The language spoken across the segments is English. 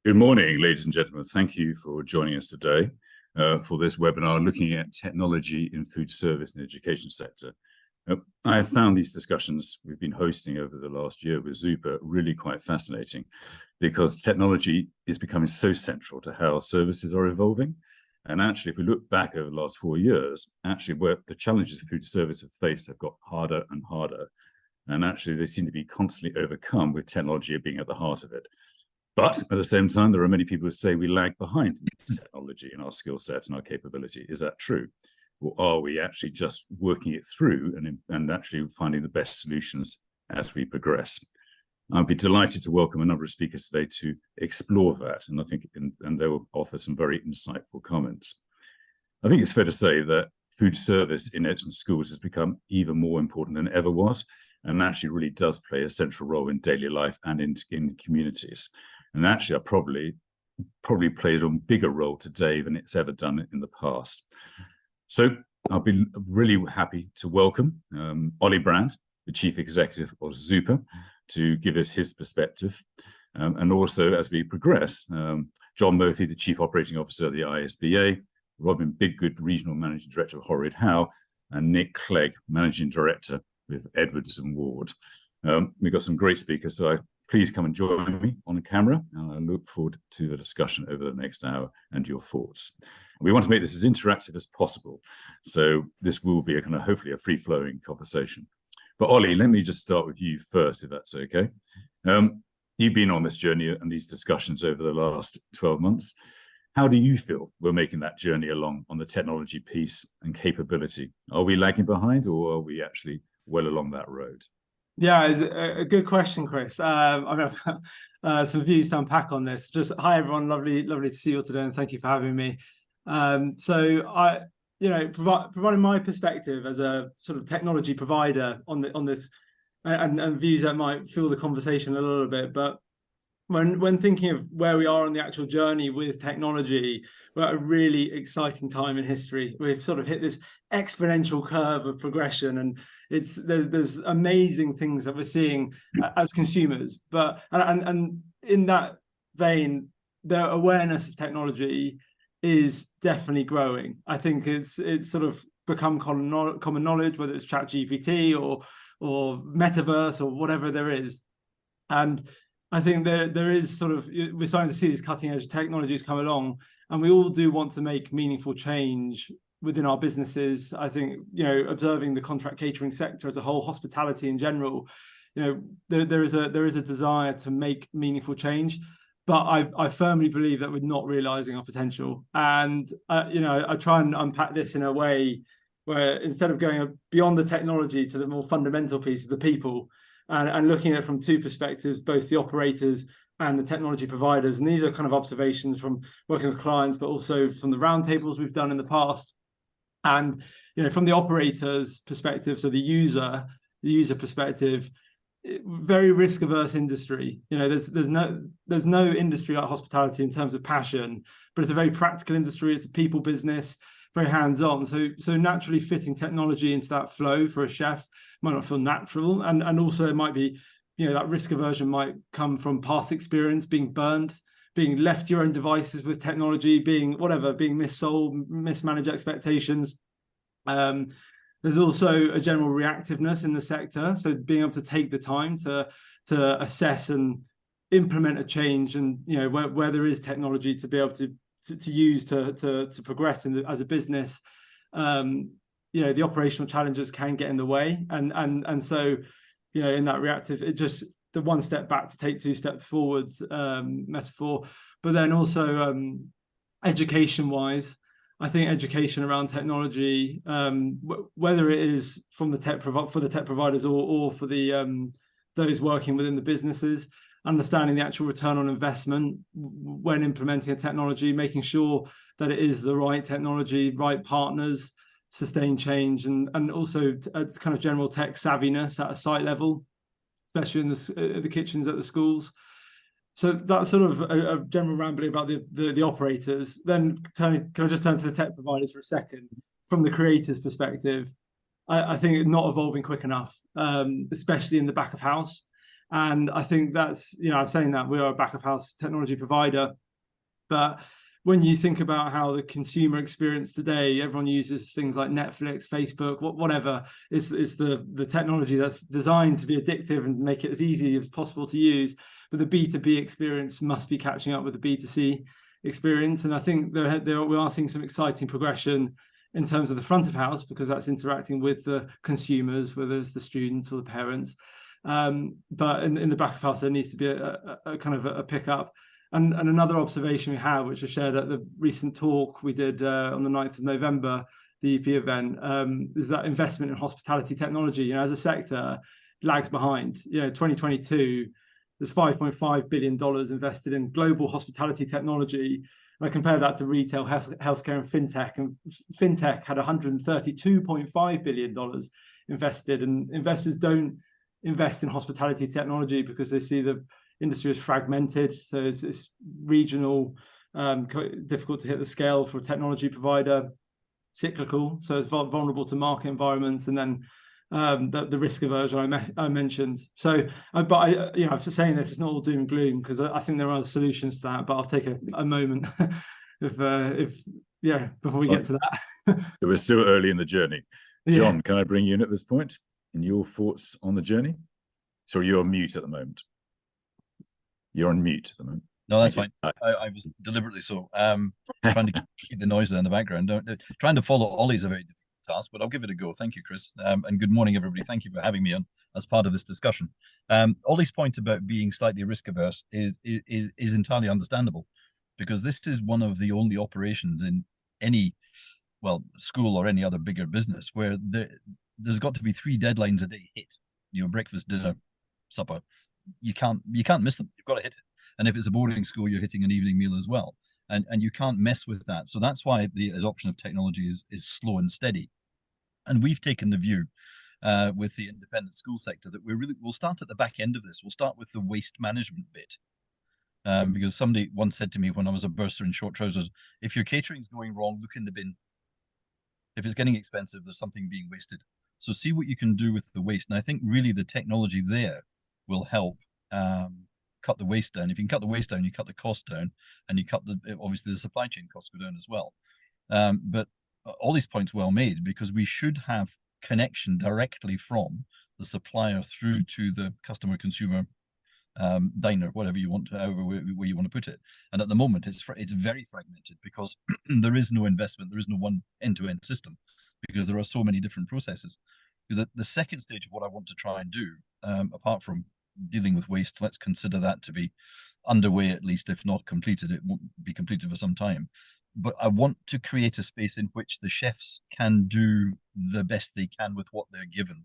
Good morning, ladies and gentlemen. Thank you for joining us today for this webinar looking at technology in food service and education sector. I have found these discussions we've been hosting over the last year with Zupa really quite fascinating because technology is becoming so central to how services are evolving. And actually, if we look back over the last 4 years, actually where the challenges food service have faced have got harder and harder. And actually, they seem to be constantly overcome with technology being at the heart of it. But at the same time, there are many people who say we lag behind in technology in our skill set and our capability. Is that true? Or are we actually just working it through and actually finding the best solutions as we progress? I'd be delighted to welcome a number of speakers today to explore that, and I think and they will offer some very insightful comments. I think it's fair to say that food service in education schools has become even more important than it ever was, and actually really does play a central role in daily life and in communities. And actually, I probably played a bigger role today than it's ever done in the past. So I'll be really happy to welcome Ollie Brand, the Chief Executive of Zupa, to give us his perspective. And also, as we progress, John Murphie, the Chief Operating Officer of the ISBA, Robin Bidgood, Regional Managing Director of Holroyd Howe, and Nick Clegg, Managing Director with Edwards and Ward. We've got some great speakers, so please come and join me on camera, and I look forward to the discussion over the next hour and your thoughts. We want to make this as interactive as possible, so this will be a kind of hopefully a free-flowing conversation. But Ollie, let me just start with you first, if that's okay. You've been on this journey and these discussions over the last 12 months. How do you feel we're making that journey along on the technology piece and capability? Are we lagging behind, or are we actually well along that road? Yeah, it's a good question, Chris. I've got some views to unpack on this. Just hi everyone, lovely to see you all today, and thank you for having me. So I, providing my perspective as a sort of technology provider on this, and views that might fuel the conversation a little bit. But when thinking of where we are on the actual journey with technology, we're at a really exciting time in history. We've sort of hit this exponential curve of progression, and there's amazing things that we're seeing as consumers. But and in that vein, the awareness of technology is definitely growing. I think it's sort of become common knowledge, whether it's ChatGPT or metaverse or whatever there is. And I think there is sort of, we're starting to see these cutting edge technologies come along, and we all do want to make meaningful change within our businesses. I think, observing the contract catering sector as a whole, hospitality in general, there is a desire to make meaningful change, but I firmly believe that we're not realizing our potential. And I try and unpack this in a way where instead of going beyond the technology to the more fundamental piece of the people, and looking at it from two perspectives, both the operators and the technology providers. And these are kind of observations from working with clients, but also from the roundtables we've done in the past. And from the operator's perspective, so the user perspective, very risk averse industry. There's no industry like hospitality in terms of passion, but it's a very practical industry. It's a people business, very hands-on. So naturally fitting technology into that flow for a chef might not feel natural, and also it might be, that risk aversion might come from past experience, being burned, being left to your own devices with technology, being missold, mismanaged expectations. There's also a general reactiveness in the sector, so being able to take the time to assess and implement a change, and where there is technology to be able to use to progress as a business. The operational challenges can get in the way, and so in that reactive, it just the one step back to take two steps forwards metaphor. But then also education wise, I think education around technology, whether it is from the tech providers or for the those working within the businesses, understanding the actual return on investment when implementing a technology, making sure that it is the right technology, right partners, sustain change, and also a kind of general tech savviness at a site level, especially in the kitchens at the schools. So that's sort of a general rambling about the operators. Then can I just turn to the tech providers for a second? From the creators' perspective, I think not evolving quick enough, especially in the back of house. And I think that's, I'm saying that we are a back of house technology provider, but when you think about how the consumer experience today, everyone uses things like Netflix, Facebook, whatever. It's the technology that's designed to be addictive and make it as easy as possible to use. But the B2B experience must be catching up with the B2C experience. And I think we are seeing some exciting progression in terms of the front of house, because that's interacting with the consumers, whether it's the students or the parents. But in the back of house, there needs to be a kind of a pickup. And another observation we have, which was shared at the recent talk we did on the 9th of November, the EP event, is that investment in hospitality technology, as a sector, lags behind. 2022, there's $5.5 billion invested in global hospitality technology. And I compare that to retail, healthcare, and fintech. And fintech had $132.5 billion invested. And investors don't invest in hospitality technology because they see the industry is fragmented, so it's regional, difficult to hit the scale for a technology provider, cyclical, so it's vulnerable to market environments, and then the risk aversion I mentioned. So, but after saying this, it's not all doom and gloom, because I think there are solutions to that. But I'll take a moment before we get to that. We're still early in the journey. John, can I bring you in at this point? And your thoughts on the journey? So you're on mute at the moment. You're on mute at the moment. No, that's fine. I was deliberately so. Trying to keep the noise there in the background. Trying to follow Ollie is a very difficult task, but I'll give it a go. Thank you, Chris. And good morning, everybody. Thank you for having me on as part of this discussion. Ollie's point about being slightly risk averse is entirely understandable, because this is one of the only operations in any, school or any other bigger business where there's got to be 3 deadlines a day hit. Breakfast, dinner, supper. You can't miss them. You've got to hit it. And if it's a boarding school, you're hitting an evening meal as well. And you can't mess with that. So that's why the adoption of technology is slow and steady. And we've taken the view with the independent school sector that we'll start at the back end of this. We'll start with the waste management bit. Because somebody once said to me when I was a bursar in short trousers, if your catering's going wrong, look in the bin. If it's getting expensive, there's something being wasted. So see what you can do with the waste. And I think really the technology there will help cut the waste down. If you can cut the waste down, you cut the cost down, and you cut obviously the supply chain costs go down as well. But all these points well made, because we should have connection directly from the supplier through to the customer, consumer, diner, whatever you want, however where you want to put it. And at the moment, it's very fragmented, because there is no investment, there is no one end-to-end system, because there are so many different processes. The second stage of what I want to try and do, apart from dealing with waste, let's consider that to be underway, at least, if not completed. It won't be completed for some time. But I want to create a space in which the chefs can do the best they can with what they're given.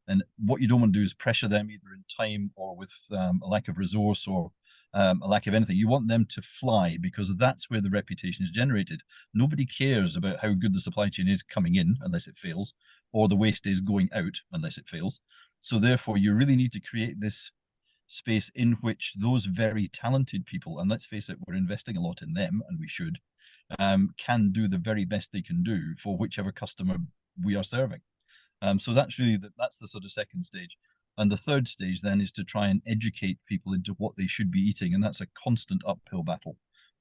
And what you don't want to do is pressure them either in time or with a lack of resource or a lack of anything. You want them to fly, because that's where the reputation is generated. Nobody cares about how good the supply chain is coming in unless it fails, or the waste is going out unless it fails. So therefore, you really need to create this space in which those very talented people, and let's face it, we're investing a lot in them, and we should, can do the very best they can do for whichever customer we are serving. So that's the sort of second stage. And the third stage then is to try and educate people into what they should be eating. And that's a constant uphill battle.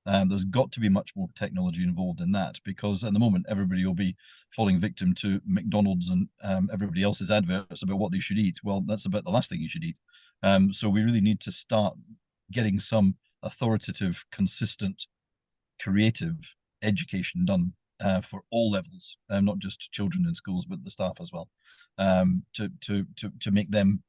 There's got to be much more technology involved in that, because at the moment, everybody will be falling victim to McDonald's and everybody else's adverts about what they should eat. Well, that's about the last thing you should eat. So we really need to start getting some authoritative, consistent, creative education done for all levels, not just children in schools, but the staff as well, to make them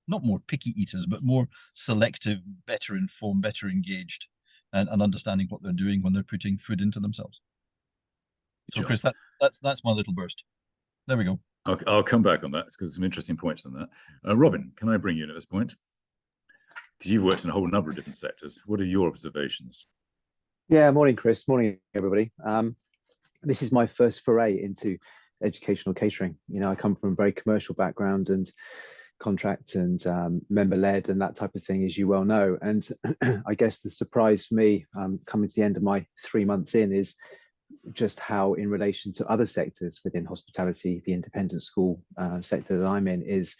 not more picky eaters, but more selective, better informed, better engaged, and understanding what they're doing when they're putting food into themselves. So, Chris, that's my little burst. There we go. I'll come back on that, because there's some interesting points on that. Robin, can I bring you in at this point? Because you've worked in a whole number of different sectors. What are your observations? Yeah, morning, Chris. Morning, everybody. This is my first foray into educational catering. I come from a very commercial background and contract and member-led and that type of thing, as you well know. And I guess the surprise for me coming to the end of my 3 months in is just how, in relation to other sectors within hospitality, the independent school sector that I'm in is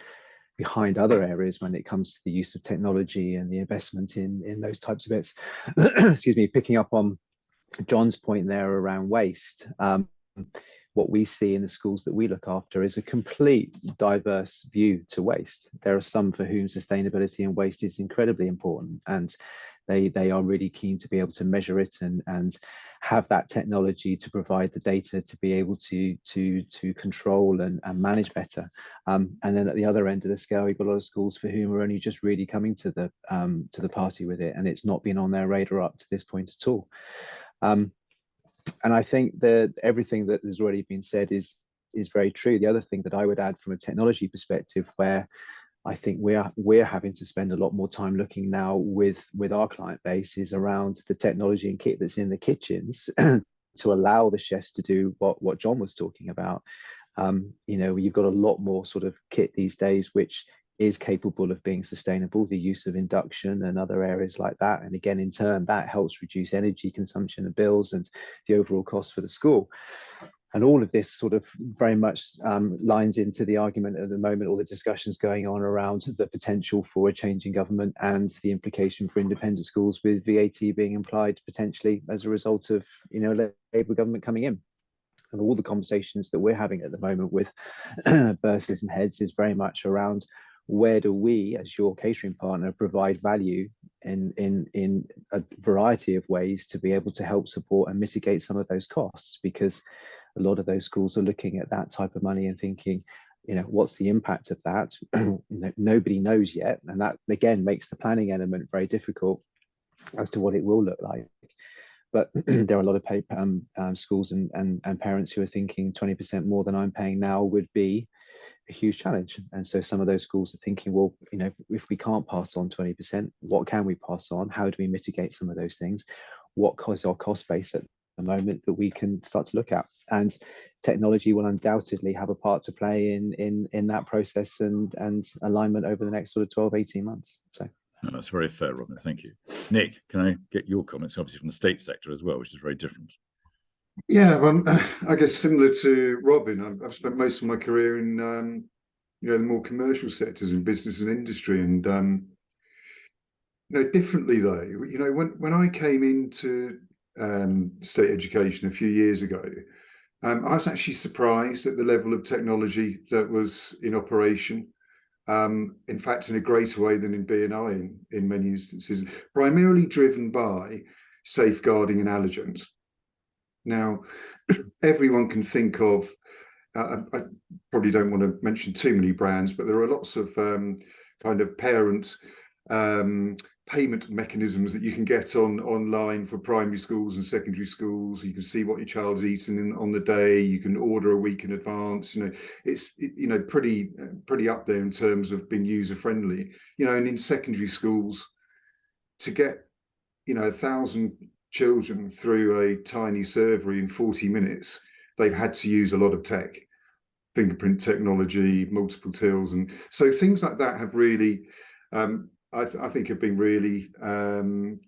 behind other areas when it comes to the use of technology and the investment in those types of bits. Excuse me, picking up on John's point there around waste. What we see in the schools that we look after is a complete diverse view to waste. There are some for whom sustainability and waste is incredibly important, and they are really keen to be able to measure it and have that technology to provide the data to be able to control and manage better. And then at the other end of the scale, we've got a lot of schools for whom are only just really coming to the party with it, and it's not been on their radar up to this point at all. And I think that everything that has already been said is very true. The other thing that I would add from a technology perspective, where I think we're having to spend a lot more time looking now with our client base, is around the technology and kit that's in the kitchens to allow the chefs to do what John was talking about. You know, you've got a lot more sort of kit these days which is capable of being sustainable, the use of induction and other areas like that. And again, in turn, that helps reduce energy consumption and bills and the overall cost for the school. And all of this sort of very much lines into the argument at the moment, all the discussions going on around the potential for a change in government and the implication for independent schools, with VAT being implied potentially as a result of, you know, Labour government coming in. And all the conversations that we're having at the moment with bursars and heads is very much around, where do we, as your catering partner, provide value in a variety of ways to be able to help support and mitigate some of those costs? Because a lot of those schools are looking at that type of money and thinking, you know, what's the impact of that? Nobody knows yet. And that, again, makes the planning element very difficult as to what it will look like. But there are a lot of schools and parents who are thinking 20% more than I'm paying now would be a huge challenge. And so some of those schools are thinking, well, you know, if we can't pass on 20%, what can we pass on? How do we mitigate some of those things? What is our cost base at the moment that we can start to look at? And technology will undoubtedly have a part to play in that process and alignment over the next sort of 12, 18 months. So. No, that's very fair, Robin. Thank you. Nick, can I get your comments, obviously from the state sector as well, which is very different? Yeah, well, I guess similar to Robin, I've spent most of my career in, you know, the more commercial sectors in business and industry, and you know, differently though. You know, when I came into state education a few years ago, I was actually surprised at the level of technology that was in operation. In fact, in a greater way than in B&I in many instances, primarily driven by safeguarding and allergens. Now, everyone can think of, I probably don't want to mention too many brands, but there are lots of kind of parent payment mechanisms that you can get online for primary schools and secondary schools. You can see what your child's eaten on the day. You can order a week in advance. You know, it's you know, pretty up there in terms of being user friendly. You know, and in secondary schools, to get, you know, 1,000 children through a tiny servery in 40 minutes, they've had to use a lot of tech, fingerprint technology, multiple tills, and so things like that have really. I think have been really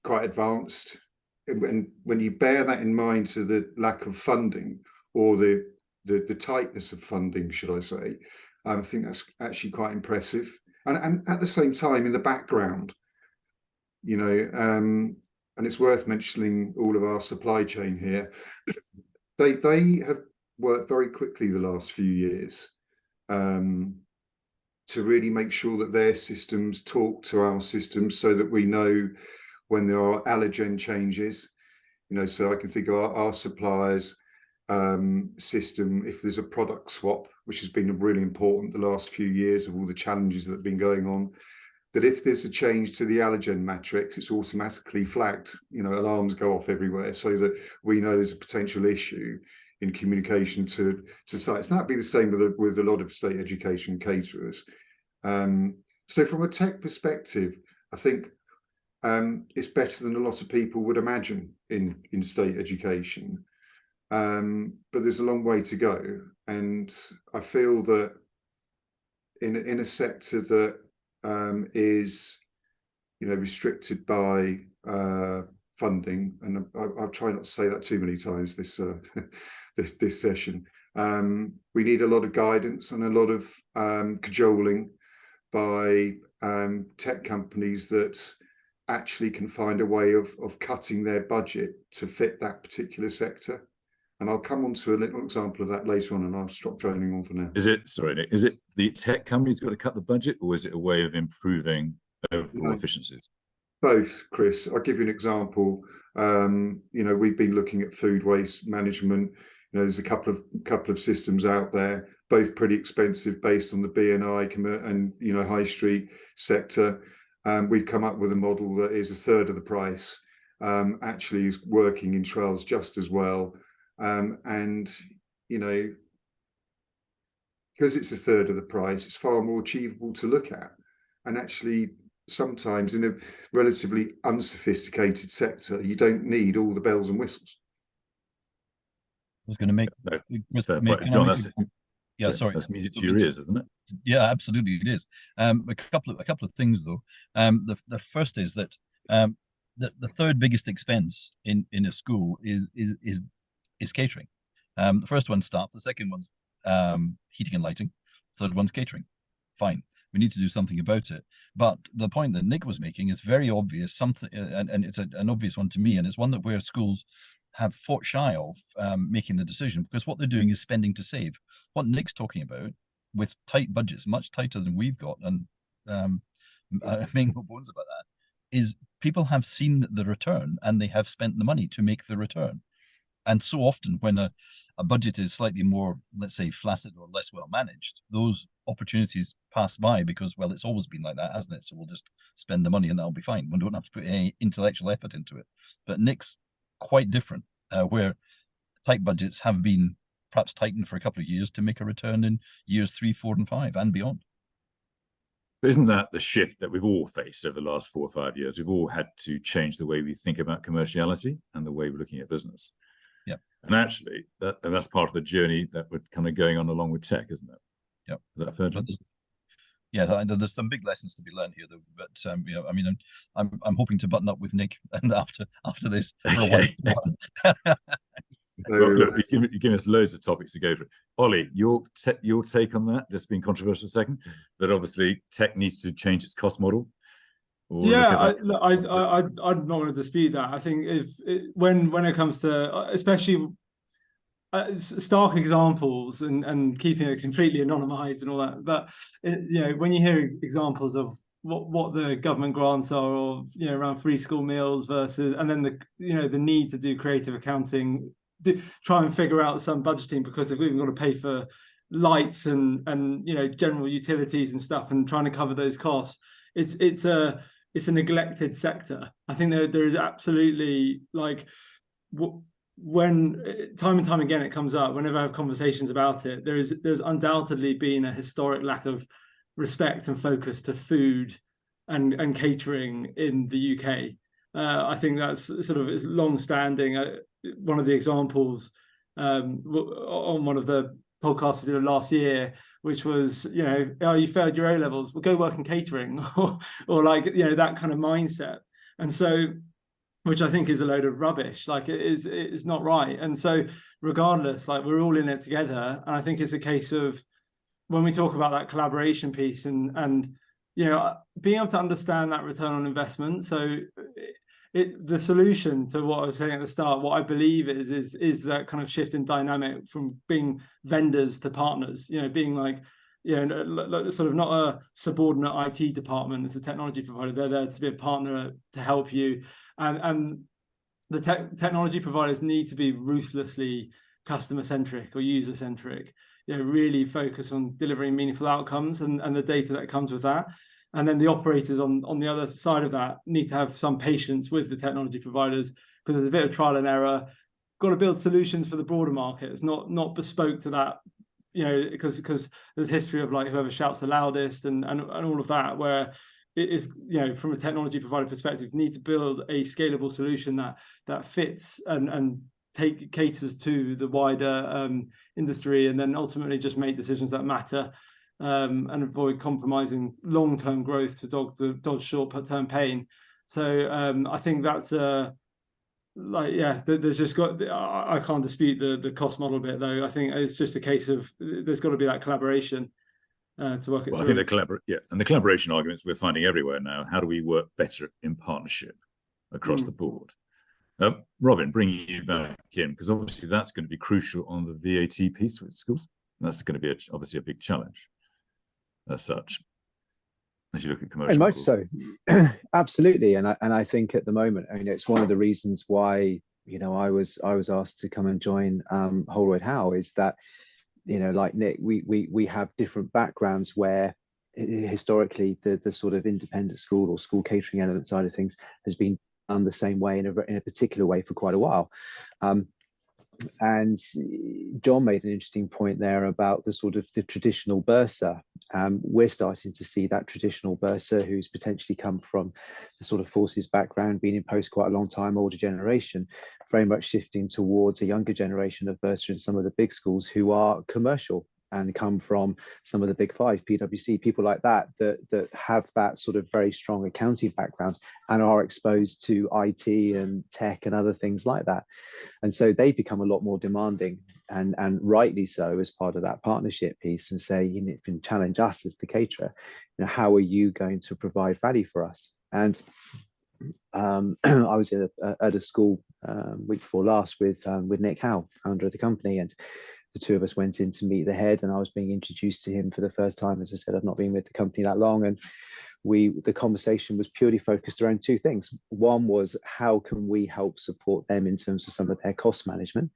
quite advanced. And when you bear that in mind to the lack of funding, or the tightness of funding, should I say, I think that's actually quite impressive. And at the same time, in the background, you know, and it's worth mentioning all of our supply chain here, they have worked very quickly the last few years to really make sure that their systems talk to our systems, so that we know when there are allergen changes. You know, so I can think of our suppliers system, if there's a product swap, which has been really important the last few years of all the challenges that have been going on, that if there's a change to the allergen matrix, it's automatically flagged. You know, alarms go off everywhere, so that we know there's a potential issue in communication to sites. And that'd be the same with a lot of state education caterers. So from a tech perspective, I think it's better than a lot of people would imagine in state education. But there's a long way to go. And I feel that in a sector that is, you know, restricted by funding, and I'll try not to say that too many times this this session. We need a lot of guidance and a lot of cajoling, by tech companies that actually can find a way of cutting their budget to fit that particular sector. And I'll come on to a little example of that later on, and I'll stop droning on for now. Is it, sorry, Nick, is it the tech company's got to cut the budget, or is it a way of improving overall efficiencies? Both, Chris. I'll give you an example. We've been looking at food waste management. There's a couple of systems out there, both pretty expensive based on the BNI and high street sector. We've come up with a model that is a third of the price, actually is working in trials just as well. Because it's a third of the price, it's far more achievable to look at. And actually, sometimes in a relatively unsophisticated sector, you don't need all the bells and whistles. I was going to make. John, sorry. That's music to your ears, isn't it? Yeah, absolutely, it is. A couple of things though. The first is that the third biggest expense in a school is catering. The first one's staff, the second one's heating and lighting, third one's catering. Fine, we need to do something about it. But the point that Nick was making is very obvious, and it's an obvious one to me, and it's one that where schools have fought shy of making the decision, because what they're doing is spending to save. What Nick's talking about, with tight budgets, much tighter than we've got, and making no bones about that, is people have seen the return and they have spent the money to make the return. And so often when a budget is slightly more, let's say, flaccid or less well managed, those opportunities pass by because, well, it's always been like that, hasn't it? So we'll just spend the money and that'll be fine. We don't have to put any intellectual effort into it. But Nick's quite different, where tight budgets have been perhaps tightened for a couple of years to make a return in years 3, 4, and 5 and beyond. But isn't that the shift that we've all faced over the last 4 or 5 years? We've all had to change the way we think about commerciality and the way we're looking at business. Yeah. And actually, that's part of the journey that we're kind of going on along with tech, isn't it? Yeah. Is that fair, John? Yeah, there's some big lessons to be learned here, though. But I mean, I'm hoping to button up with Nick and after this for a while. Well, look, you've given us loads of topics to go through. Ollie, your take on that? Just being controversial a second, that obviously tech needs to change its cost model. Yeah, I'm not going to dispute that. I think when it comes to especially stark examples and keeping it completely anonymized and all that, but when you hear examples of what the government grants are, or around free school meals versus, and then the need to do creative accounting, try and figure out some budgeting, because if we've even got to pay for lights and general utilities and stuff, and trying to cover those costs, it's a neglected sector. I think there is absolutely, like, when time and time again it comes up, whenever I have conversations about it, there's undoubtedly been a historic lack of respect and focus to food and catering in the UK. I think that's sort of is long-standing. One of the examples on one of the podcasts we did last year, which was, oh, you failed your A-levels, well, go work in catering, or like, that kind of mindset. And so, which I think is a load of rubbish. Like, it's not right. And so regardless, like, we're all in it together. And I think it's a case of, when we talk about that collaboration piece and being able to understand that return on investment. So the solution to what I was saying at the start, what I believe is that kind of shift in dynamic from being vendors to partners, being like, sort of not a subordinate IT department as a technology provider. They're there to be a partner to help you. And the technology providers need to be ruthlessly customer-centric or user-centric, really focus on delivering meaningful outcomes and the data that comes with that. And then the operators on the other side of that need to have some patience with the technology providers, because there's a bit of trial and error. Got to build solutions for the broader market. It's not bespoke to that, because there's history of, like, whoever shouts the loudest and all of that, where it is, from a technology provider perspective, need to build a scalable solution that fits and caters to the wider industry, and then ultimately just make decisions that matter. And avoid compromising long-term growth to dodge short-term pain. So I think that's there's just got, I can't dispute the cost model bit, though. I think it's just a case of there's got to be that collaboration. to work it Well, I through. think the collaboration arguments we're finding everywhere now. How do we work better in partnership across the board? Robin, bringing you back in, because obviously that's going to be crucial on the VAT piece with schools. That's going to be obviously a big challenge as such, as you look at commercial. Very much so. Absolutely. And I think at the moment, I mean, it's one of the reasons why, you know, I was asked to come and join Holroyd Howe, is that, you know, like Nick, we have different backgrounds where historically the sort of independent school or school catering element side of things has been done the same way in a particular way for quite a while. And John made an interesting point there about the sort of the traditional bursar. We're starting to see that traditional bursar who's potentially come from the sort of forces background, been in post quite a long time, older generation, very much shifting towards a younger generation of bursar in some of the big schools who are commercial and come from some of the big five, PwC, people like that have that sort of very strong accounting background and are exposed to IT and tech and other things like that. And so they become a lot more demanding, and rightly so, as part of that partnership piece, and say, you know, you can challenge us as the caterer, you know, how are you going to provide value for us? And I was at a school week before last with Nick Howe, founder of the company, and the two of us went in to meet the head, and I was being introduced to him for the first time. As I said, I've not been with the company that long, and the conversation was purely focused around two things. One was, how can we help support them in terms of some of their cost management,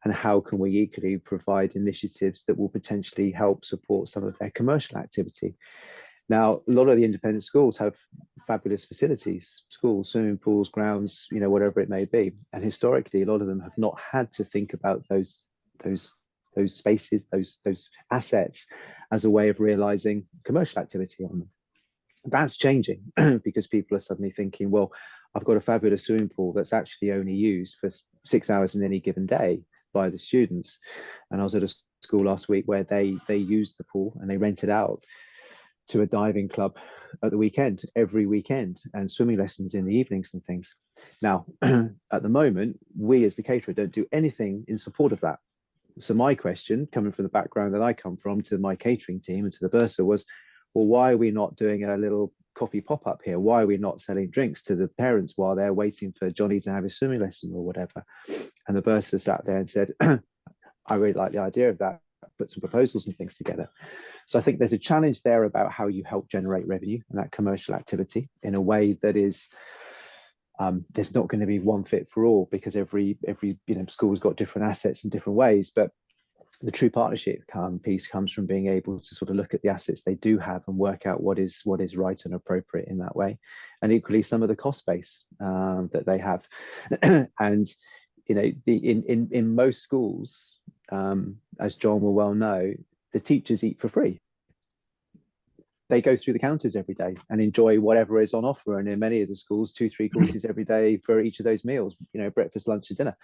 and how can we equally provide initiatives that will potentially help support some of their commercial activity. Now, a lot of the independent schools have fabulous facilities, schools, swimming pools, grounds, you know, whatever it may be, and historically a lot of them have not had to think about those spaces, those assets, as a way of realizing commercial activity on them. That's changing because people are suddenly thinking, well, I've got a fabulous swimming pool that's actually only used for 6 hours in any given day by the students. And I was at a school last week where they used the pool and they rented out to a diving club at the weekend, every weekend, and swimming lessons in the evenings and things. Now, at the moment, we as the caterer don't do anything in support of that. So my question, coming from the background that I come from, to my catering team and to the bursar was, well, why are we not doing a little coffee pop-up here? Why are we not selling drinks to the parents while they're waiting for Johnny to have his swimming lesson or whatever? And the bursar sat there and said, I really like the idea of that, put some proposals and things together. So I think there's a challenge there about how you help generate revenue and that commercial activity in a way that is, there's not going to be one fit for all, because every school's got different assets in different ways. But the true partnership piece comes from being able to sort of look at the assets they do have and work out what is right and appropriate in that way, and equally some of the cost base that they have. And you know, in most schools, as John will well know, the teachers eat for free. They go through the counters every day and enjoy whatever is on offer. And in many of the schools, 2-3 courses every day for each of those meals, you know, breakfast, lunch and dinner.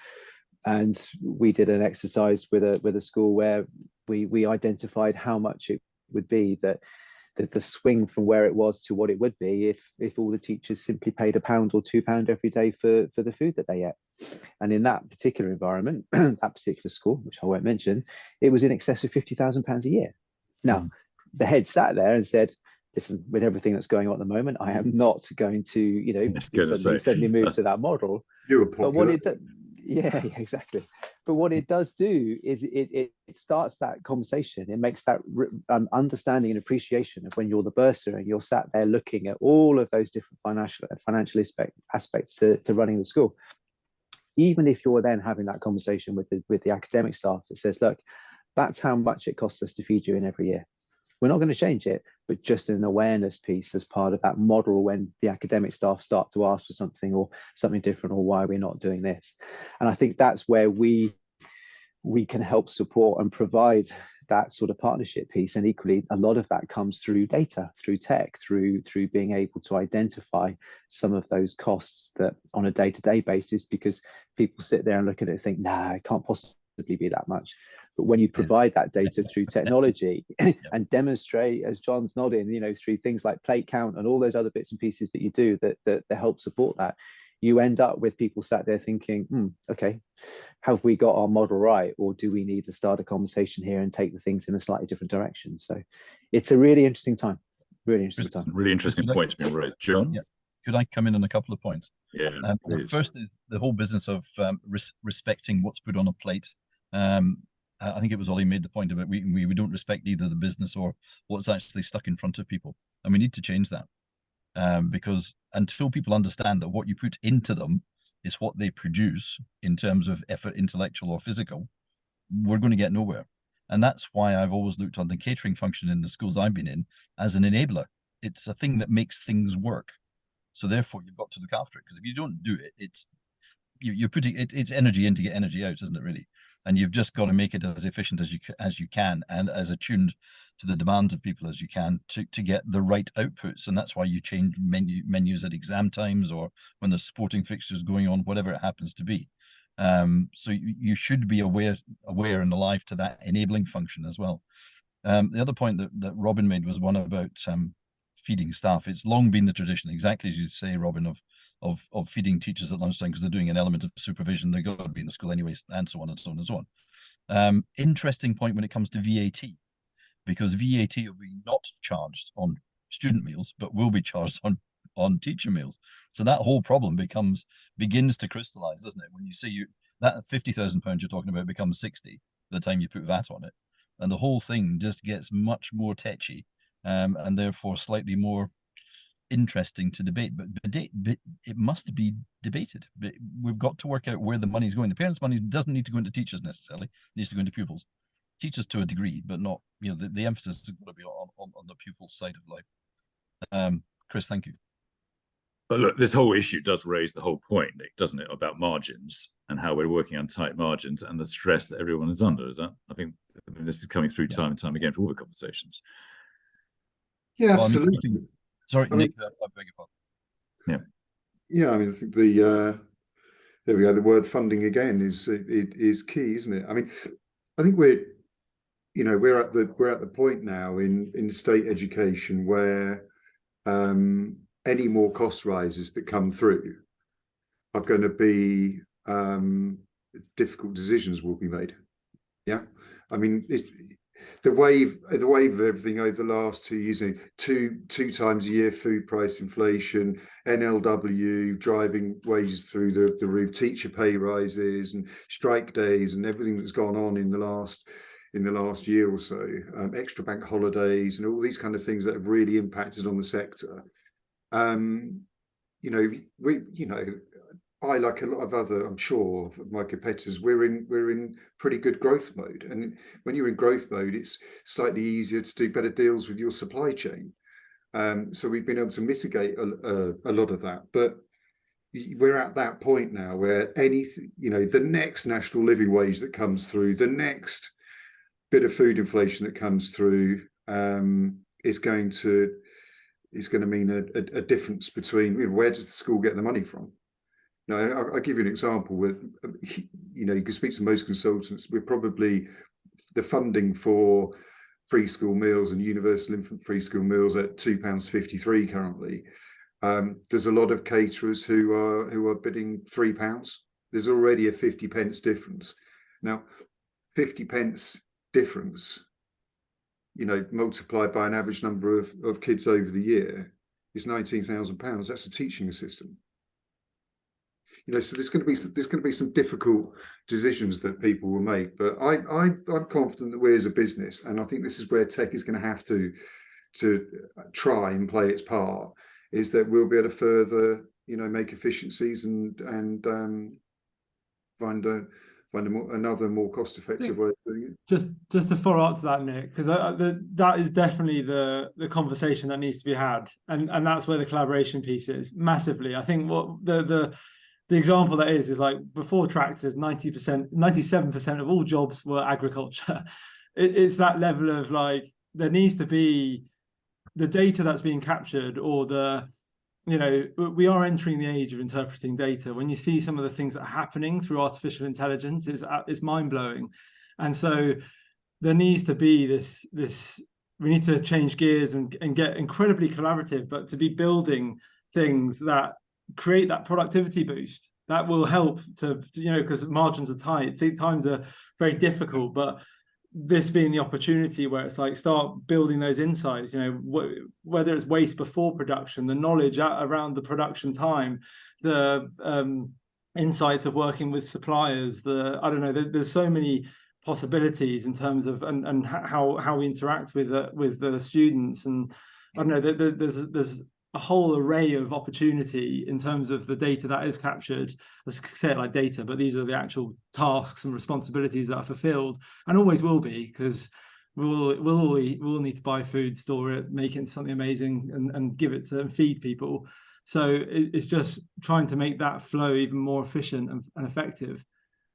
And we did an exercise with a school where we identified how much it would be that the swing from where it was to what it would be if all the teachers simply paid £1 or £2 every day for the food that they ate. And in that particular environment, that particular school, which I won't mention, it was in excess of £50,000 a year. Now, the head sat there and said, listen, with everything that's going on at the moment, I am not going to, you know, suddenly move to that model. You're but what it yeah, exactly. But what it does do is it starts that conversation. It makes that understanding and appreciation of when you're the bursar and you're sat there looking at all of those different financial aspects to running the school. Even if you're then having that conversation with the academic staff that says, look, that's how much it costs us to feed you in every year. We're not going to change it, but just an awareness piece as part of that model when the academic staff start to ask for something or something different, or why we're not doing this. And I think that's where we can help support and provide that sort of partnership piece. And equally, a lot of that comes through data, through tech, through being able to identify some of those costs that on a day-to-day basis, because people sit there and look at it and think, nah, it can't possibly be that much. But when you provide that data through technology and demonstrate, as John's nodding, you know, through things like plate count and all those other bits and pieces that you do that help support that, you end up with people sat there thinking, okay, have we got our model right, or do we need to start a conversation here and take the things in a slightly different direction? So it's a really interesting time. Really interesting time. Really interesting points being raised. John? Yeah. Could I come in on a couple of points? Yeah, The first is the whole business of respecting what's put on a plate. I think it was Ollie made the point about we don't respect either the business or what's actually stuck in front of people. And we need to change that. Because until people understand that what you put into them is what they produce in terms of effort, intellectual or physical, we're going to get nowhere. And that's why I've always looked on the catering function in the schools I've been in as an enabler. It's a thing that makes things work. So therefore, you've got to look after it, because if you don't do it, it's you're putting it's energy in to get energy out, isn't it? Really, and you've just got to make it as efficient as you can, and as attuned to the demands of people as you can to get the right outputs. And that's why you change menus at exam times or when there's sporting fixtures going on, whatever it happens to be. So you should be aware and alive to that enabling function as well. The other point that Robin made was one about feeding staff. It's long been the tradition, exactly as you say, Robin, of feeding teachers at lunchtime, because they're doing an element of supervision. They've got to be in the school anyways, and so on and so on and so on. Interesting point when it comes to VAT, because VAT will be not charged on student meals, but will be charged on teacher meals. So that whole problem begins to crystallize, doesn't it? When you see that £50,000 you're talking about becomes 60 by the time you put VAT on it, and the whole thing just gets much more tetchy, and therefore slightly more interesting to debate. But it must be debated. But we've got to work out where the money is going. The parents' money doesn't need to go into teachers necessarily; it needs to go into pupils. Teachers to a degree, but not, the emphasis is going to be on the pupil side of life. Chris, thank you. But look, this whole issue does raise the whole point, Nick, doesn't it, about margins and how we're working on tight margins and the stress that everyone is under. Is that? I think this is coming through time and time again for all the conversations. Yeah, Well, absolutely. Sorry, Nick, I beg your pardon. Yeah, I mean, I think there we go. The word funding again is key, isn't it? I mean, I think we're at the point now in state education where any more cost rises that come through are going to be difficult decisions will be made. Yeah, I mean, the wave of everything over the last 2 years, two times a year food price inflation, NLW driving wages through the roof, teacher pay rises and strike days and everything that's gone on in the last year or so, extra bank holidays and all these kind of things that have really impacted on the sector. I, like a lot of other, I'm sure, of my competitors, we're in pretty good growth mode. And when you're in growth mode, it's slightly easier to do better deals with your supply chain. So we've been able to mitigate a lot of that. But we're at that point now where anything, the next national living wage that comes through, the next bit of food inflation that comes through, is going to mean a difference between where does the school get the money from. I'll give you an example where, you can speak to most consultants. We're probably the funding for free school meals and universal infant free school meals at £2.53 currently. There's a lot of caterers who are bidding £3. There's already a 50 pence difference. Now, 50 pence difference, multiplied by an average number of kids over the year is £19,000. That's a teaching assistant. So there's going to be some difficult decisions that people will make, but I'm confident that we as a business, and I think this is where tech is going to have to try and play its part, is that we'll be able to further make efficiencies and find another more cost-effective way of doing it. Just to follow up to that, Nick, because that is definitely the conversation that needs to be had, and that's where the collaboration piece is massively. I think what the example that is like before tractors, 97% of all jobs were agriculture. It's that level of there needs to be the data that's being captured, or we are entering the age of interpreting data. When you see some of the things that are happening through artificial intelligence, it's mind-blowing. And so there needs to be this we need to change gears and get incredibly collaborative, but to be building things that create that productivity boost that will help to because margins are tight, times are very difficult, but this being the opportunity where it's like start building those insights, you know, whether it's waste before production, the knowledge around the production time, the insights of working with suppliers, I don't know, there's so many possibilities in terms of and how we interact with the students, and I don't know, there's a whole array of opportunity in terms of the data that is captured. Let's say it like data, but these are the actual tasks and responsibilities that are fulfilled, and always will be, because we'll need to buy food, store it, make it into something amazing, and give it to and feed people. So it's just trying to make that flow even more efficient and effective.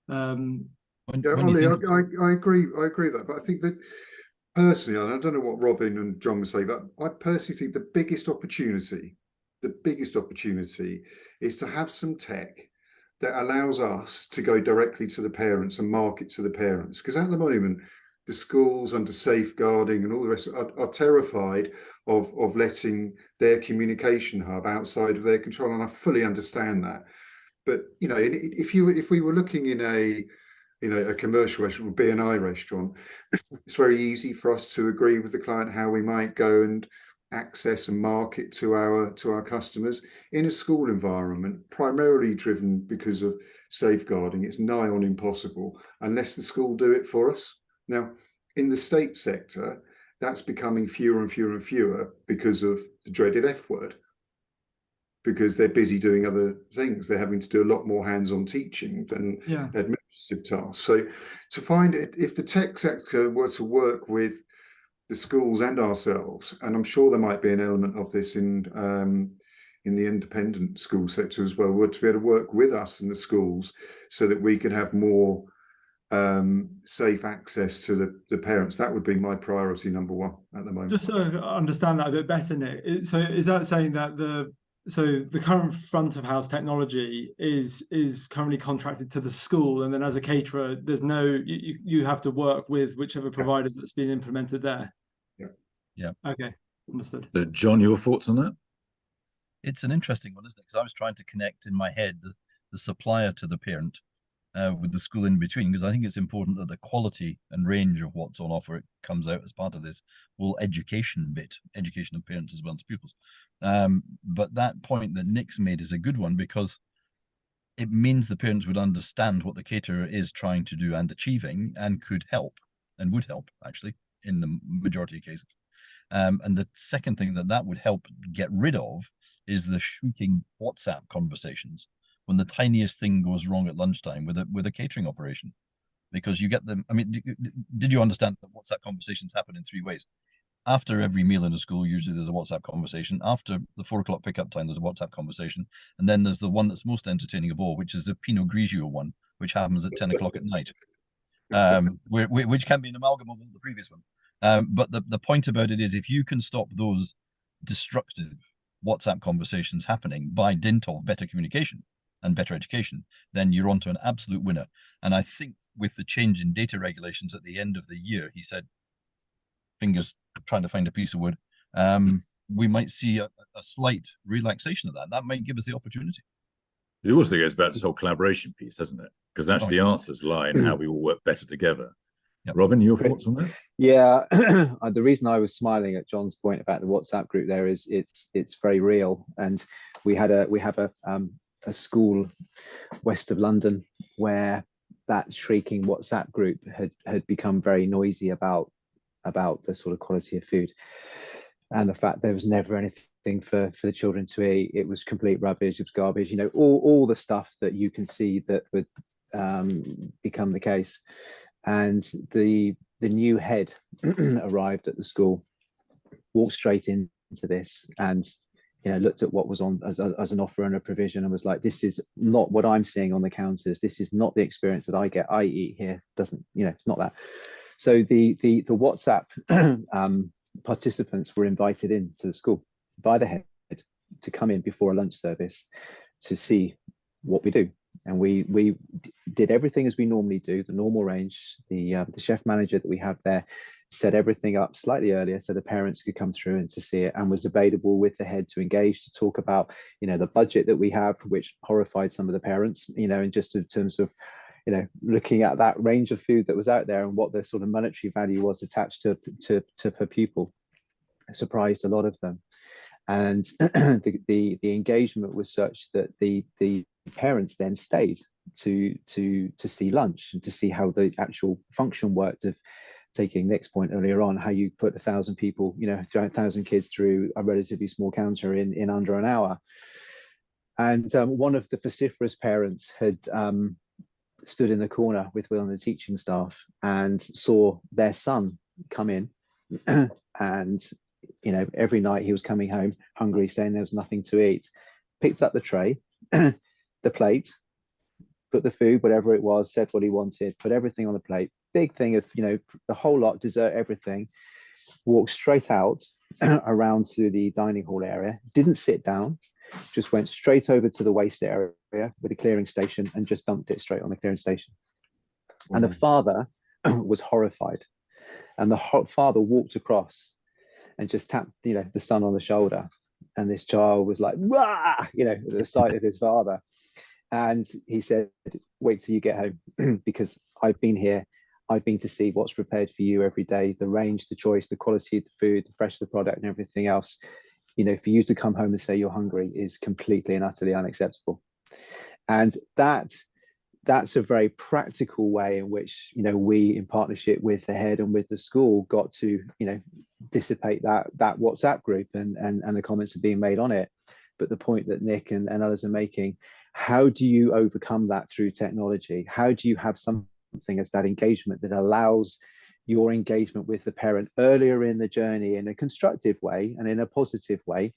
Ollie, I agree with that, but I think that personally, and I don't know what Robin and John would say, but I personally think the biggest opportunity is to have some tech that allows us to go directly to the parents and market to the parents. Because at the moment, the schools under safeguarding and all the rest are terrified of letting their communication hub outside of their control, and I fully understand that. But you know, if we were looking in a commercial restaurant, a B&I restaurant, it's very easy for us to agree with the client how we might go and access and market to our customers. In a school environment, primarily driven because of safeguarding, it's nigh on impossible unless the school do it for us. Now, in the state sector, that's becoming fewer and fewer and fewer because of the dreaded F word, because they're busy doing other things. They're having to do a lot more hands-on teaching than administrative tasks. So to find it, if the tech sector were to work with the schools and ourselves, and I'm sure there might be an element of this in the independent school sector as well, were to be able to work with us in the schools so that we could have more safe access to the parents, that would be my priority number one at the moment. Just so I understand that a bit better, Nick. So is that saying that the current front of house technology is currently contracted to the school, and then as a caterer, there's no, you have to work with whichever provider that's been implemented there? Yeah. Okay, understood. John, your thoughts on that? It's an interesting one, isn't it? Because I was trying to connect in my head the supplier to the parent with the school in between, because I think it's important that the quality and range of what's on offer comes out as part of this whole education of parents as well as pupils. But that point that Nick's made is a good one, because it means the parents would understand what the caterer is trying to do and achieving, and could help, and would help actually in the majority of cases. And the second thing that would help get rid of is the shrieking WhatsApp conversations when the tiniest thing goes wrong at lunchtime with a catering operation, because you get them. I mean, did you understand that WhatsApp conversations happen in three ways? After every meal in a school, usually there's a WhatsApp conversation. After the 4 o'clock pickup time, there's a WhatsApp conversation. And then there's the one that's most entertaining of all, which is the Pinot Grigio one, which happens at 10 o'clock at night, which can be an amalgam of the previous one. But the point about it is, if you can stop those destructive WhatsApp conversations happening by dint of better communication and better education, then you're onto an absolute winner. And I think with the change in data regulations at the end of the year, he said, fingers trying to find a piece of wood, we might see a slight relaxation of that. That might give us the opportunity. It also goes back to this whole collaboration piece, doesn't it? Because actually the answers lie in how we all work better together. Yep. Robin, your thoughts on this? Yeah, the reason I was smiling at John's point about the WhatsApp group there is it's very real, and we have a school west of London where that shrieking WhatsApp group had become very noisy about the sort of quality of food, and the fact there was never anything for the children to eat. It was complete rubbish. It was garbage. You know, all the stuff that you can see that would become the case. And the new head arrived at the school, walked straight into this, and looked at what was on as an offer and a provision, and was like, "This is not what I'm seeing on the counters. This is not the experience that I get. I eat here. Doesn't it's not that." So the WhatsApp participants were invited into the school by the head to come in before a lunch service to see what we do. And we did everything as we normally do, the normal range. The chef manager that we have there set everything up slightly earlier so the parents could come through and to see it, and was available with the head to engage, to talk about the budget that we have, which horrified some of the parents, and just in terms of looking at that range of food that was out there and what the sort of monetary value was attached to per pupil, surprised a lot of them. And the engagement was such that the parents then stayed to see lunch and to see how the actual function worked of taking Nick's point earlier on, how you put 1,000 people, 1,000 kids through a relatively small counter in under an hour. And one of the vociferous parents had stood in the corner with Will and the teaching staff and saw their son come in and every night he was coming home hungry, saying there was nothing to eat, picked up the tray, the plate, put the food, whatever it was, said what he wanted, put everything on the plate, big thing of, the whole lot, dessert, everything, walked straight out around to the dining hall area, didn't sit down, just went straight over to the waste area with a clearing station and just dumped it straight on the clearing station. And the father was horrified. And the father walked across and just tapped, the son on the shoulder. And this child was like, "Wah!" At the sight of his father. And he said, "Wait till you get home, because I've been here. I've been to see what's prepared for you every day, the range, the choice, the quality of the food, the fresh of the product and everything else. For you to come home and say you're hungry is completely and utterly unacceptable." And that's a very practical way in which, we, in partnership with the head and with the school, got to, dissipate that WhatsApp group and the comments are being made on it. But the point that Nick and others are making, how do you overcome that through technology? How do you have something as that engagement that allows your engagement with the parent earlier in the journey in a constructive way and in a positive way,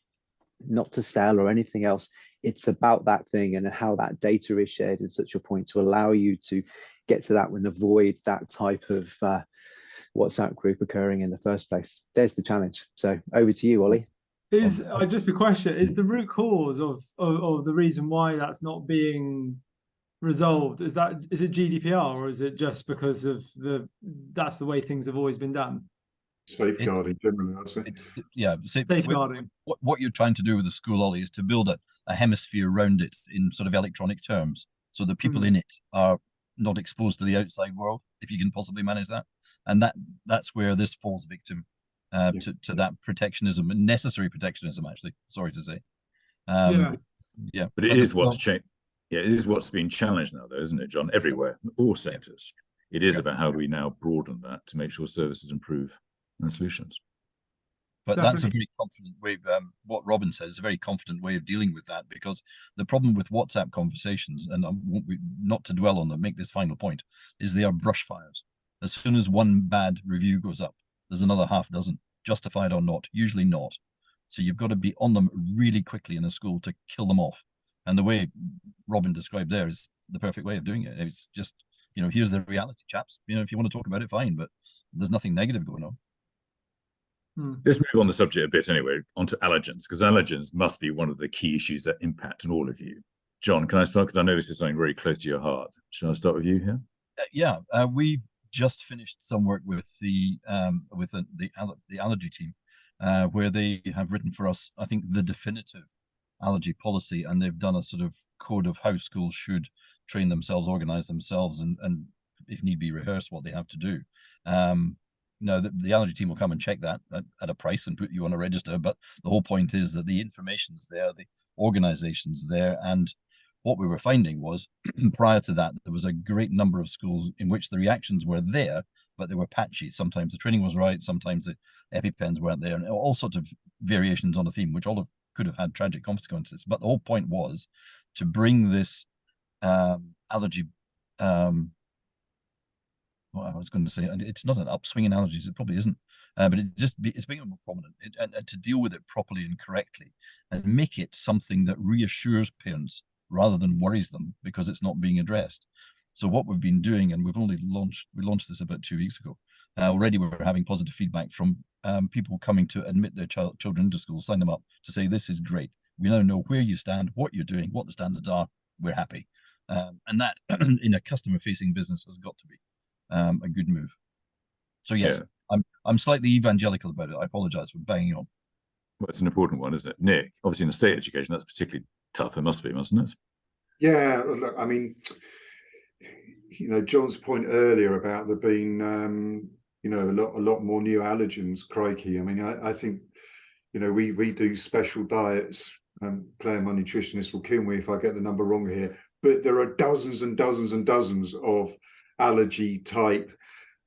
not to sell or anything else? It's about that thing and how that data is shared at such a point to allow you to get to that and avoid that type of WhatsApp group occurring in the first place. There's the challenge. So over to you, Ollie. Is just a question, is the root cause of the reason why that's not being resolved, is it GDPR, or is it just because of that's the way things have always been done? Safeguarding generally, I'd say. Safeguarding. What you're trying to do with the school, Ollie, is to build a hemisphere around it in sort of electronic terms, so that people in it are not exposed to the outside world, if you can possibly manage that. And that's where this falls victim to that protectionism, necessary protectionism, actually, sorry to say. But it is what's changed. Yeah, it is what's being challenged now, though, isn't it, John? Everywhere, all sectors. It is about how do we now broaden that to make sure services improve and solutions. But that's a very confident way. What Robin says is a very confident way of dealing with that, because the problem with WhatsApp conversations, and I want not to dwell on them, make this final point, is they are brush fires. As soon as one bad review goes up, there's another half dozen, justified or not, usually not. So you've got to be on them really quickly in a school to kill them off. And the way Robin described there is the perfect way of doing it. It's just, here's the reality, chaps. If you want to talk about it, fine, but there's nothing negative going on. Let's move on the subject a bit anyway, onto allergens, because allergens must be one of the key issues that impact on all of you. John, can I start? Because I know this is something very close to your heart. Shall I start with you here? We just finished some work with the allergy team, where they have written for us, I think, the definitive allergy policy, and they've done a sort of code of how schools should train themselves, organize themselves, and if need be, rehearse what they have to do. No, the allergy team will come and check that at a price and put you on a register. But the whole point is that the information's there, the organization's there. And what we were finding was, prior to that, there was a great number of schools in which the reactions were there, but they were patchy. Sometimes the training was right, sometimes the EpiPens weren't there, and all sorts of variations on a theme, which could have had tragic consequences. But the whole point was to bring this allergy I was going to say, it's not an upswing in allergies, it probably isn't, but it's becoming more prominent, and to deal with it properly and correctly and make it something that reassures parents rather than worries them because it's not being addressed. So what we've been doing, and we launched this about 2 weeks ago, already we're having positive feedback from people coming to admit their children into school, sign them up to say, this is great. We now know where you stand, what you're doing, what the standards are, we're happy. And that in a customer facing business has got to be a good move. So yes, I'm slightly evangelical about it. I apologize for banging on. Well, it's an important one, isn't it? Nick, obviously in the state education, that's particularly tough. It must be, mustn't it? Yeah, look, I mean, John's point earlier about there being, a lot more new allergens, crikey. I mean, I think, we do special diets. Claire, my nutritionist, will kill me if I get the number wrong here, but there are dozens and dozens and dozens of allergy type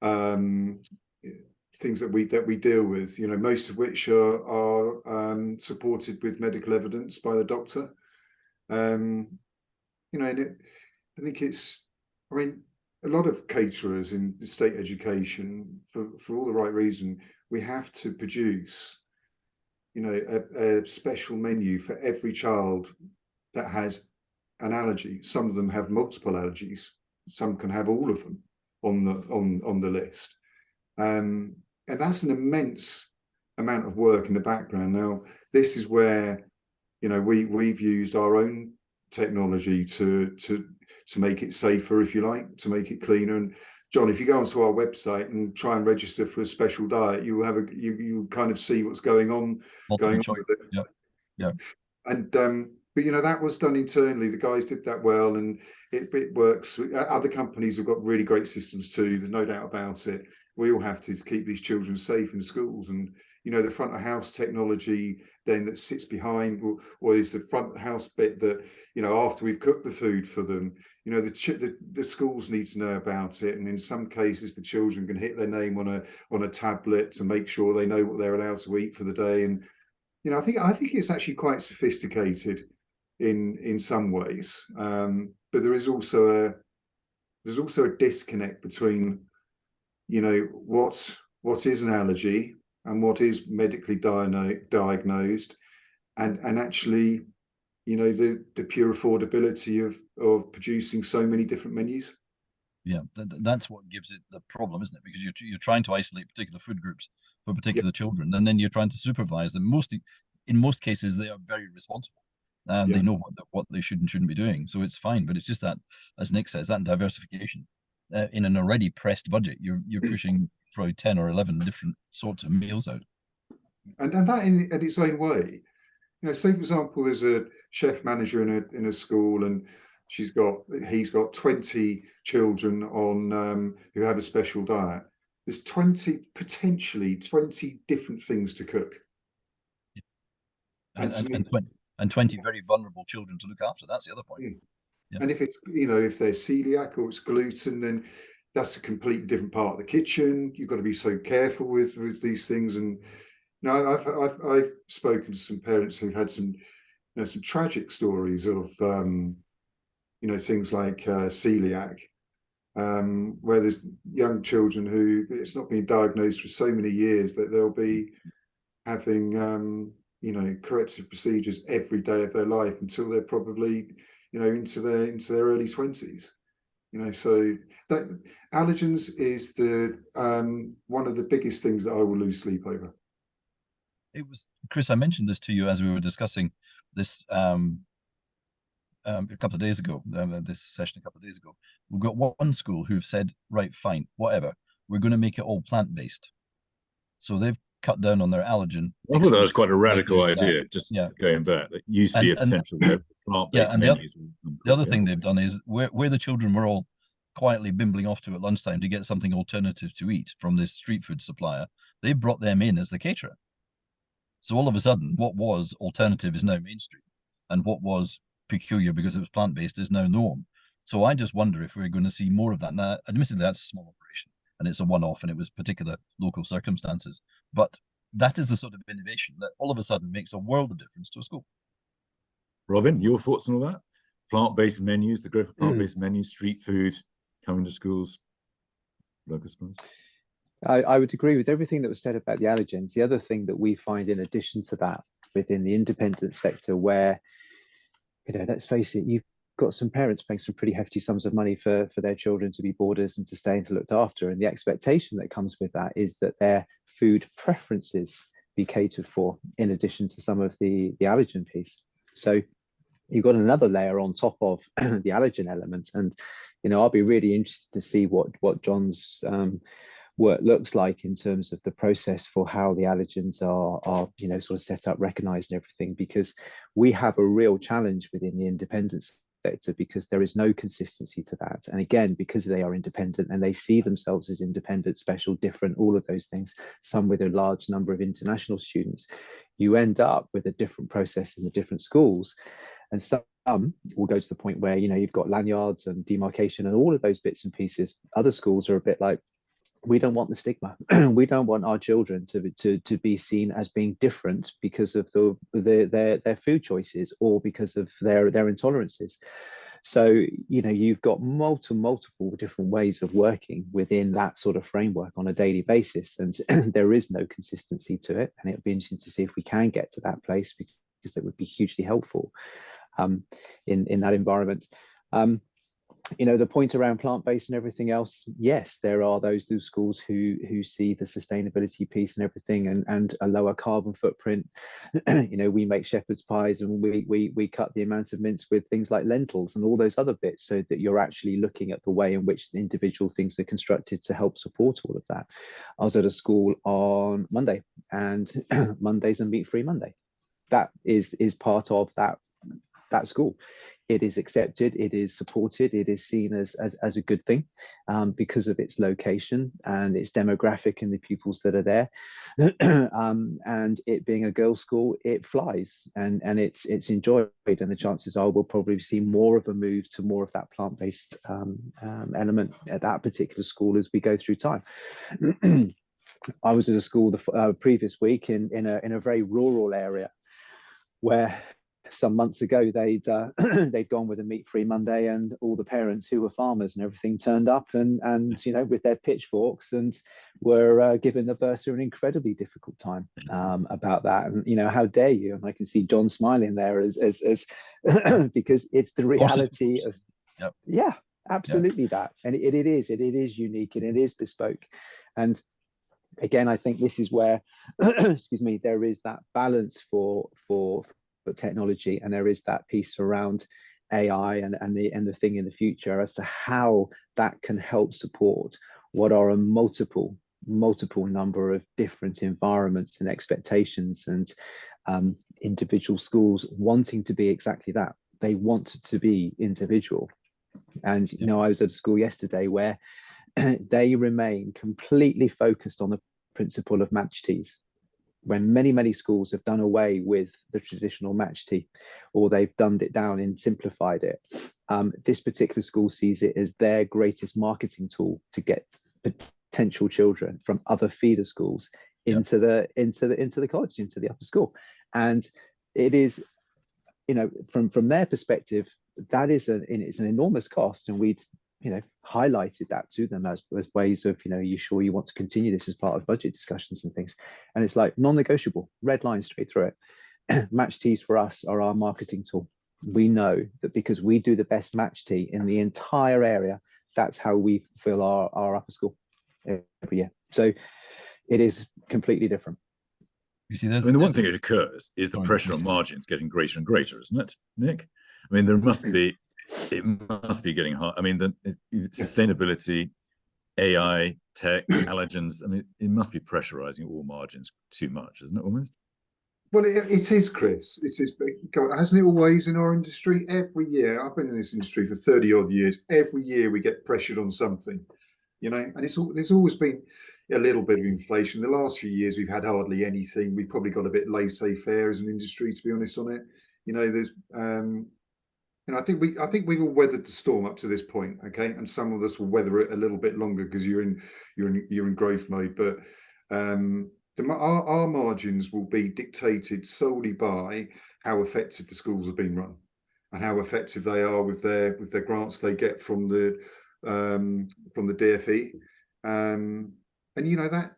things that we deal with, most of which are supported with medical evidence by the doctor. And I think a lot of caterers in state education, for all the right reason, we have to produce, a special menu for every child that has an allergy. Some of them have multiple allergies. Some can have all of them on the list. And that's an immense amount of work in the background. Now, this is where, we've used our own technology to make it safer, if you like, to make it cleaner. And John, if you go onto our website and try and register for a special diet, you will have you kind of see what's going on with it. Yeah. And but that was done internally. The guys did that well, and it works. Other companies have got really great systems too. There's no doubt about it. We all have to keep these children safe in schools, and the front of house technology then that sits behind, or is the front of house bit that after we've cooked the food for them, the schools need to know about it, and in some cases the children can hit their name on a tablet to make sure they know what they're allowed to eat for the day. And I think it's actually quite sophisticated in some ways, but there is also a disconnect between what is an allergy and what is medically diagnosed, and actually the pure affordability of producing so many different menus. Yeah, that's what gives it the problem, isn't it? Because you're trying to isolate particular food groups for particular children, and then you're trying to supervise them. In most cases, they are very responsible. They know what they should and shouldn't be doing, so it's fine. But it's just that, as Nick says, that diversification in an already pressed budget, you're pushing probably 10 or 11 different sorts of meals out. And that in its own way, say for example, there's a chef manager in a school, and he's got 20 children on who have a special diet. There's potentially 20 different things to cook. And 20 very vulnerable children to look after. That's the other point. Yeah. And if it's, if they're celiac or it's gluten, then that's a completely different part of the kitchen. You've got to be so careful with these things. And I've spoken to some parents who've had some tragic stories of things like celiac, where there's young children who it's not been diagnosed for so many years that they'll be having corrective procedures every day of their life until they're probably into their early 20s. So that allergens is the one of the biggest things that I will lose sleep over. It was, Chris, I mentioned this to you as we were discussing this a couple of days ago, this session a couple of days ago. We've got one school who've said, right, fine, whatever, we're going to make it all plant-based. So they've cut down on their allergen. I thought that was quite a radical idea, just going back. You see a potential where plant-based menus. The other thing they've done is where the children were all quietly bimbling off to at lunchtime to get something alternative to eat from this street food supplier, they brought them in as the caterer. So all of a sudden, what was alternative is now mainstream, and what was peculiar because it was plant-based is now norm. So I just wonder if we're going to see more of that. Now, admittedly, that's a small operation, and it's a one-off, and it was particular local circumstances. But that is the sort of innovation that all of a sudden makes a world of difference to a school. Robin, your thoughts on all that? Plant-based menus, the growth of plant-based menus, street food coming to schools, local schools. I would agree with everything that was said about the allergens. The other thing that we find in addition to that within the independent sector, where, let's face it, you've got some parents paying some pretty hefty sums of money for their children to be boarders and to stay and to looked after. And the expectation that comes with that is that their food preferences be catered for in addition to some of the allergen piece. So you've got another layer on top of the allergen element. And, I'll be really interested to see what John's work looks like in terms of the process for how the allergens are sort of set up, recognized and everything, because we have a real challenge within the independent sector, because there is no consistency to that. And again, because they are independent and they see themselves as independent, special, different, all of those things, some with a large number of international students, you end up with a different process in the different schools. And some will go to the point where, you know, you've got lanyards and demarcation and all of those bits and pieces. Other schools are a bit like, we don't want the stigma. We don't want our children to be seen as being different because of their food choices or because of their intolerances. So, you know, you've got multiple different ways of working within that sort of framework on a daily basis, and there is no consistency to it. And it'll be interesting to see if we can get to that place, because that would be hugely helpful in that environment. You know, the point around plant-based and everything else, yes, there are those schools who see the sustainability piece and everything, and a lower carbon footprint. You know, we make shepherd's pies and we cut the amount of mince with things like lentils and all those other bits, so that you're actually looking at the way in which the individual things are constructed to help support all of that. I was at a school on Monday, and Monday's a meat-free Monday. That is part of that school. It is accepted, it is supported, it is seen as a good thing because of its location and its demographic and the pupils that are there. And it being a girls' school, it flies and it's enjoyed, and the chances are we'll probably see more of a move to more of that plant-based element at that particular school as we go through time. I was at a school the previous week in a very rural area, where some months ago they'd gone with a meat-free Monday, and all the parents who were farmers and everything turned up and you know, with their pitchforks, and were giving the bursar an incredibly difficult time about that. And you know, how dare you? And I can see John smiling there as because it's the reality of yep. Yeah, absolutely. Yep. That, and it is unique and it is bespoke. And again, I think this is where excuse me, there is that balance for technology, and there is that piece around AI and the thing in the future as to how that can help support what are a multiple number of different environments and expectations, and individual schools wanting to be exactly that. They want to be individual. And you know, I was at a school yesterday where they remain completely focused on the principle of match teas, when many schools have done away with the traditional match tea, or they've dumbed it down and simplified it. This particular school sees it as their greatest marketing tool to get potential children from other feeder schools into the college, into the upper school. And it is, you know, from their perspective, that is it's an enormous cost, and we'd, you know, highlighted that to them as ways of, you know, are you sure you want to continue this as part of budget discussions and things? And it's like non-negotiable, red line straight through it. Match teas for us are our marketing tool. We know that because we do the best match tea in the entire area, that's how we fill our upper school every year. So it is completely different. You see, I mean, the one thing that occurs is the pressure on margins getting greater and greater, isn't it, Nick? I mean, it must be getting hard. I mean, the sustainability, AI, tech, allergens, I mean, it must be pressurizing all margins too much, isn't it, almost? Well, it is, Chris. It is. Hasn't it always in our industry? Every year, I've been in this industry for 30 odd years. Every year we get pressured on something, you know, and there's always been a little bit of inflation. The last few years we've had hardly anything. We've probably got a bit laissez-faire as an industry, to be honest on it. You know, there's and I think we've all weathered the storm up to this point, okay. And some of us will weather it a little bit longer because you're in growth mode. But our margins will be dictated solely by how effective the schools have been run, and how effective they are with their grants they get from the DFE. And you know, that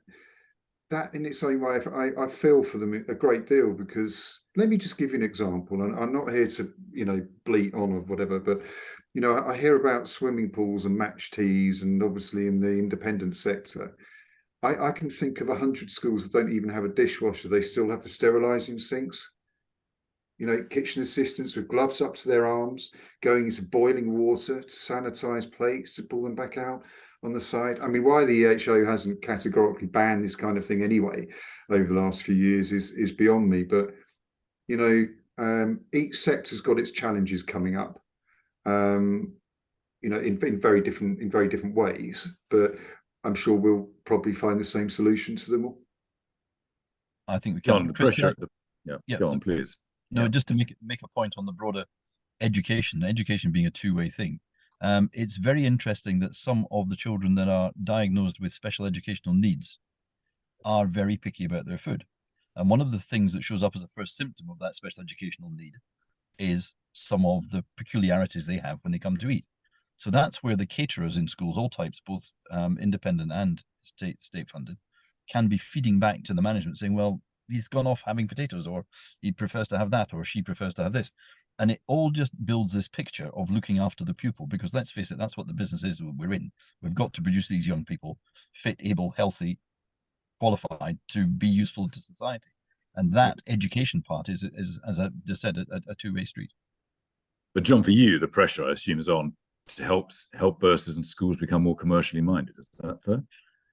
in its own way, I feel for them a great deal, because let me just give you an example, and I'm not here to, you know, bleat on or whatever, but you know, I hear about swimming pools and match teas, and obviously in the independent sector, I can think of 100 schools that don't even have a dishwasher. They still have the sterilising sinks. You know, kitchen assistants with gloves up to their arms, going into boiling water to sanitise plates, to pull them back out on the side. I mean, why the EHO hasn't categorically banned this kind of thing anyway over the last few years is beyond me. But, you know, each sector's got its challenges coming up. you know, in very different ways, but I'm sure we'll probably find the same solutions for them all. I think we John, can. the Chris, pressure. yeah, Go on, please. No, just to make a point on the broader education being a two-way thing. It's very interesting that some of the children that are diagnosed with special educational needs are very picky about their food. And one of the things that shows up as a first symptom of that special educational need is some of the peculiarities they have when they come to eat. So that's where the caterers in schools, all types, both independent and state funded, can be feeding back to the management saying, well, he's gone off having potatoes, or he prefers to have that, or she prefers to have this. And it all just builds this picture of looking after the pupil, because let's face it, that's what the business is we're in. We've got to produce these young people fit, able, healthy, qualified to be useful to society. And that education part is as I just said, a two-way street. But John, for you, the pressure, I assume, is on to help bursars and schools become more commercially minded. Is that fair?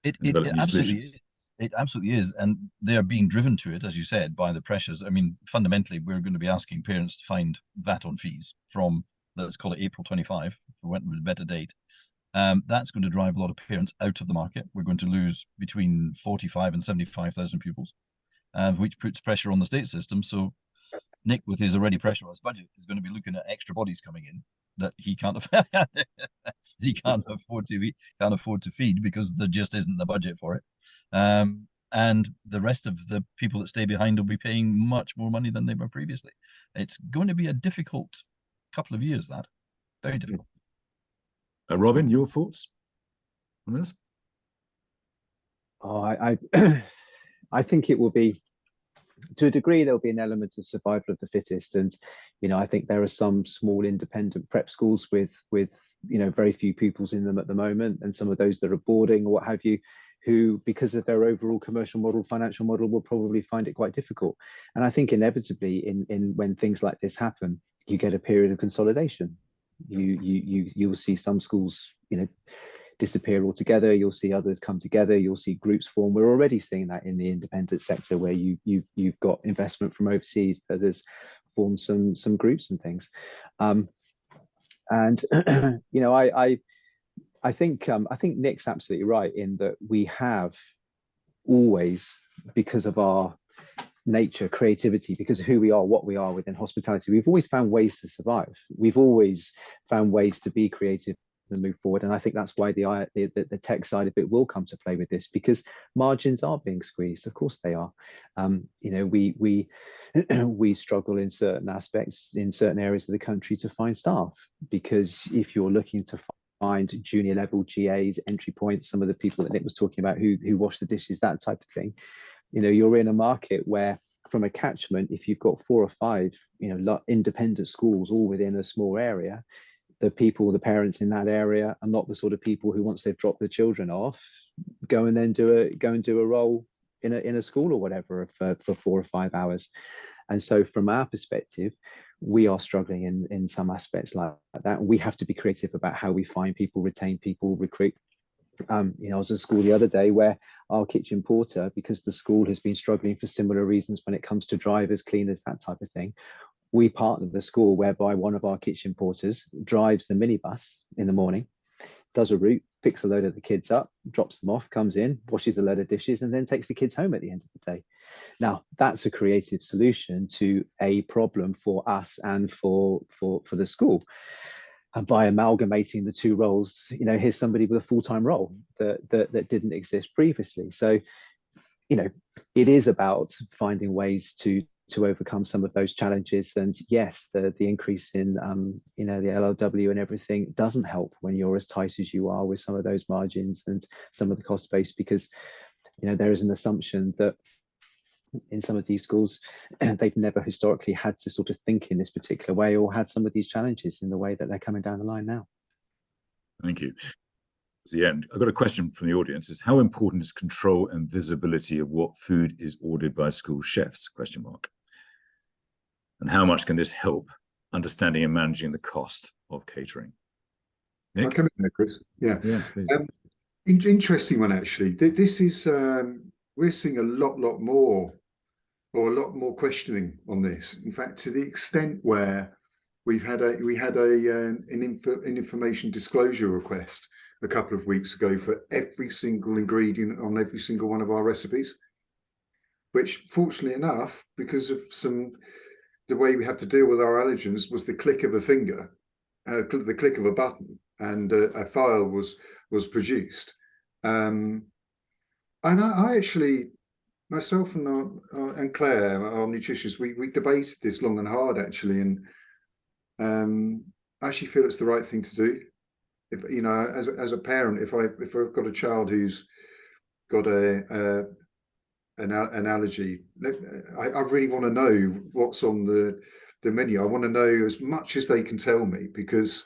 It absolutely is. It absolutely is. And they are being driven to it, as you said, by the pressures. I mean, fundamentally, we're going to be asking parents to find VAT on fees from, let's call it April 25, if we went with a better date. That's going to drive a lot of parents out of the market. We're going to lose between 45 and 75,000 pupils, which puts pressure on the state system. So Nick, with his already pressurized budget, is going to be looking at extra bodies coming in that he can't afford to feed, because there just isn't the budget for it. And the rest of the people that stay behind will be paying much more money than they were previously. It's going to be a difficult couple of years, that. Very difficult. Robin, your thoughts on this? Oh, I think it will be, to a degree, there'll be an element of survival of the fittest. And, I think there are some small independent prep schools with very few pupils in them at the moment, and some of those that are boarding or what have you, who, because of their overall commercial model, financial model, will probably find it quite difficult. And I think inevitably in when things like this happen, you get a period of consolidation. You'll see some schools, disappear altogether. You'll see others come together. You'll see groups form. We're already seeing that in the independent sector, where you've got investment from overseas that has formed some groups and things. I think Nick's absolutely right in that we have always, because of our nature, creativity, because of who we are, what we are within hospitality, we've always found ways to survive. We've always found ways to be creative and move forward. And I think that's why the tech side of it will come to play with this, because margins are being squeezed. Of course they are. We struggle in certain aspects, in certain areas of the country, to find staff, because if you're looking to find junior level GAs, entry points, some of the people that Nick was talking about who wash the dishes, that type of thing, you're in a market where, from a catchment, if you've got 4 or 5 independent schools all within a small area, the parents in that area are not the sort of people who, once they've dropped the children off, go and do a role in a school or whatever for 4 or 5 hours. And so from our perspective, we are struggling in some aspects like that. We have to be creative about how we find people, retain people, recruit. I was at school the other day where our kitchen porter, because the school has been struggling for similar reasons when it comes to drivers, cleaners, that type of thing, we partner the school whereby one of our kitchen porters drives the minibus in the morning, does a route, picks a load of the kids up, drops them off, comes in, washes a load of dishes, and then takes the kids home at the end of the day. Now, that's a creative solution to a problem for us and for the school. And by amalgamating the two roles, here's somebody with a full-time role that didn't exist previously. So, it is about finding ways to overcome some of those challenges. And yes, the increase in the LLW and everything doesn't help when you're as tight as you are with some of those margins and some of the cost base, because there is an assumption that in some of these schools they've never historically had to sort of think in this particular way, or had some of these challenges in the way that they're coming down the line now. Thank you. At the end, I've got a question from the audience: is how important is control and visibility of what food is ordered by school chefs? ? And how much can this help understanding and managing the cost of catering? Nick? I'll come in there, Chris. Yeah, please. Interesting one, actually. This is we're seeing a lot more questioning on this. In fact, to the extent where we had an information disclosure request a couple of weeks ago for every single ingredient on every single one of our recipes, which fortunately enough, because of the way we have to deal with our allergens, was the click of a finger, the click of a button, and a file was produced. And I actually, myself and Claire, our nutritionist, we debated this long and hard actually, and I actually feel it's the right thing to do. If you know, as a parent, if I've got a child who's got an allergy, I really want to know what's on the menu. I want to know as much as they can tell me, because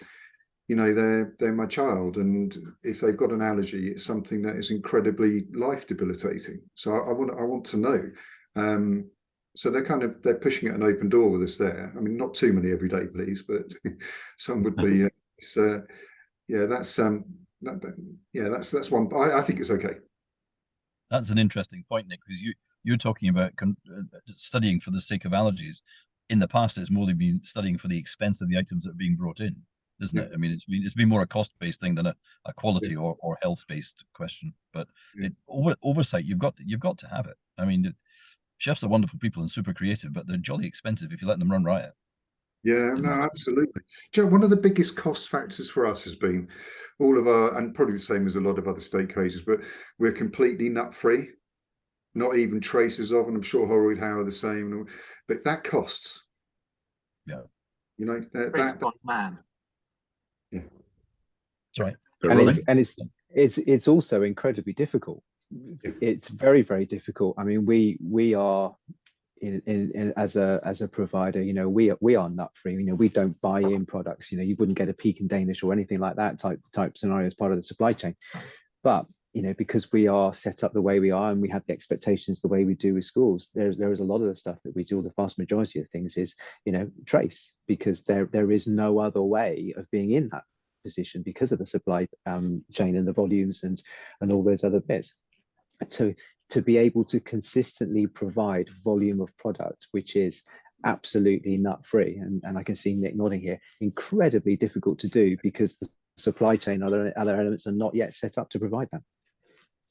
you know they're my child, and if they've got an allergy, it's something that is incredibly life debilitating. So I want to know. So they're pushing at an open door with us there. I mean, not too many every day, please, but some would be. That's one. I think it's okay. That's an interesting point, Nick, because you're talking about studying for the sake of allergies. In the past, it's more been studying for the expense of the items that are being brought in, isn't it? I mean, it's been more a cost-based thing than a quality or health-based question. But oversight, you've got to have it. I mean, chefs are wonderful people and super creative, but they're jolly expensive if you let them run riot. Yeah, no, absolutely. Joe, one of the biggest cost factors for us has been all of our, and probably the same as a lot of other steakhouses, but we're completely nut-free, not even traces of, and I'm sure Holroyd, Howe are the same, but that costs. Yeah. You know, man. Yeah. That's right. And it's also incredibly difficult. Yeah. It's very, very difficult. I mean, we are in as a provider, you know, we are nut free. You know, we don't buy in products. You know, you wouldn't get a Pekin Danish or anything like that type scenario as part of the supply chain. But you know, because we are set up the way we are and we have the expectations the way we do with schools, there is a lot of the stuff that we do, the vast majority of things is, you know, trace, because there is no other way of being in that position because of the supply chain and the volumes and all those other bits. To be able to consistently provide volume of product which is absolutely nut free, and I can see Nick nodding here, incredibly difficult to do because the supply chain other elements are not yet set up to provide that.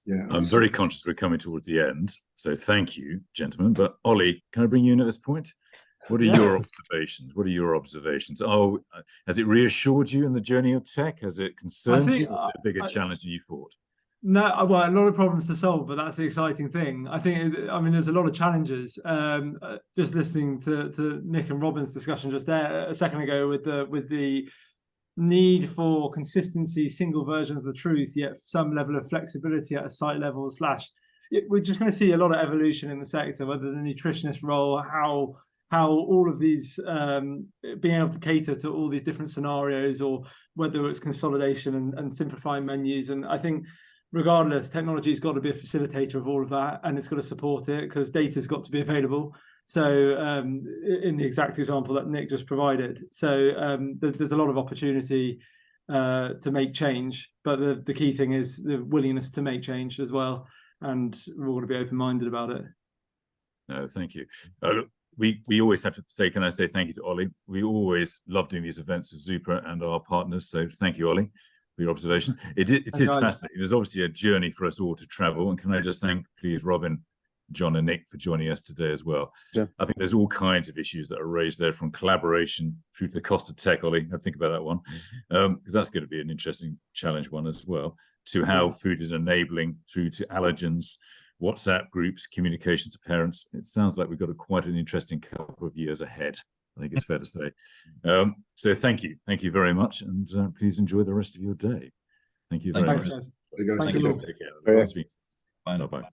Yeah, I'm very conscious we're coming towards the end, so thank you, gentlemen. But Ollie, can I bring you in at this point? What are your observations? What are your observations? Oh, has it reassured you in the journey of tech? Has it concerned you? Is it a bigger challenge than you thought? No, well, a lot of problems to solve, but that's the exciting thing. I mean, there's a lot of challenges. Just listening to Nick and Robin's discussion just there a second ago with the need for consistency, single versions of the truth, yet some level of flexibility at a site level / we're just going to see a lot of evolution in the sector, whether the nutritionist role, how all of these being able to cater to all these different scenarios, or whether it's consolidation and simplifying menus. And I think regardless, technology's got to be a facilitator of all of that, and it's got to support it because data's got to be available. So in the exact example that Nick just provided, so there's a lot of opportunity to make change, but the key thing is the willingness to make change as well, and we're all going to be open-minded about it. No, thank you. Look, we always have to say, can I say thank you to Ollie? We always love doing these events with Zupa and our partners, so thank you, Ollie, for your observation. It is fascinating. There's obviously a journey for us all to travel, and can I just thank, please, Robin, John and Nick for joining us today as well. Yeah. I think there's all kinds of issues that are raised there, from collaboration through to the cost of tech, Ollie. I think about that one, because that's going to be an interesting challenge one as well, to how food is enabling through to allergens, WhatsApp groups, communication to parents. It sounds like we've got quite an interesting couple of years ahead, I think it's fair to say. So thank you very much, and please enjoy the rest of your day. Thank you very much. Thanks, guys. There you go. Thank you. Take care. Bye now. Bye.